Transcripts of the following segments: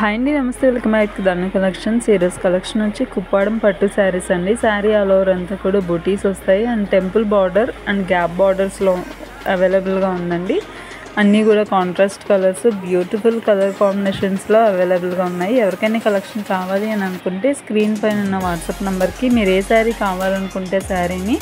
Hi అండి, నమస్తే. Welcome back to Dhanu collections. ఈరోజు కలెక్షన్ వచ్చి కుప్పాడం పట్టు శారీస్ అండి. శారీ ఆల్ ఓవర్ అంతా కూడా బూటీస్ వస్తాయి and temple border and gap బార్డర్స్లో అవైలబుల్గా ఉందండి. అన్నీ కూడా కాంట్రాస్ట్ కలర్స్, బ్యూటిఫుల్ కలర్ కాంబినేషన్స్లో అవైలబుల్గా ఉన్నాయి. ఎవరికైనా కలెక్షన్ కావాలి అని అనుకుంటే స్క్రీన్ పైన ఉన్న వాట్సాప్ నెంబర్కి మీరు ఏ శారీ కావాలనుకుంటే శారీని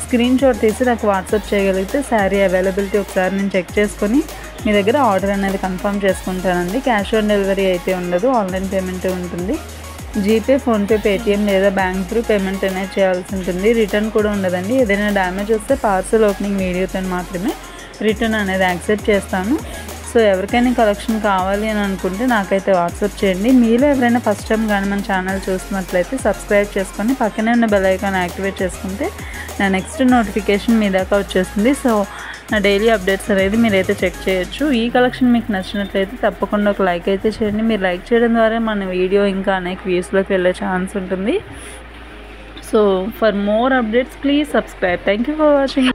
స్క్రీన్ షాట్ తీసి నాకు వాట్సాప్ చేయగలిగితే శారీ అవైలబిలిటీ ఒకసారి నేను చెక్ చేసుకొని మీ దగ్గర ఆర్డర్ అనేది కన్ఫర్మ్ చేసుకుంటానండి. క్యాష్ ఆన్ డెలివరీ అయితే ఉండదు, ఆన్లైన్ పేమెంట్ ఉంటుంది. జీపే, ఫోన్పే, పేటిఎం లేదా బ్యాంక్ త్రూ పేమెంట్ అనేది చేయాల్సి ఉంటుంది. రిటర్న్ కూడా ఉండదండి. ఏదైనా డ్యామేజ్ వస్తే పార్సల్ ఓపెనింగ్ వీడియోతో మాత్రమే రిటర్న్ అనేది యాక్సెప్ట్ చేస్తాను. సో ఎవరికైనా కలెక్షన్ కావాలి అని అనుకుంటే నాకైతే వాట్సాప్ చేయండి. మీలో ఎవరైనా ఫస్ట్ టైం కానీ మన ఛానల్ చూస్తున్నట్లయితే సబ్స్క్రైబ్ చేసుకొని పక్కనే ఉన్న బెల్ ఐకాన్ యాక్టివేట్ చేసుకుంటే నా నెక్స్ట్ నోటిఫికేషన్ మీ దాకా వచ్చేస్తుంది. సో నా డైలీ అప్డేట్స్ అనేది మీరైతే చెక్ చేయొచ్చు. ఈ కలెక్షన్ మీకు నచ్చినట్లయితే తప్పకుండా ఒక లైక్ అయితే చేయండి. మీరు లైక్ చేయడం ద్వారా మన వీడియో ఇంకా అనేక వ్యూస్లోకి వెళ్ళే ఛాన్స్ ఉంటుంది. So for more updates please subscribe. Thank you for watching.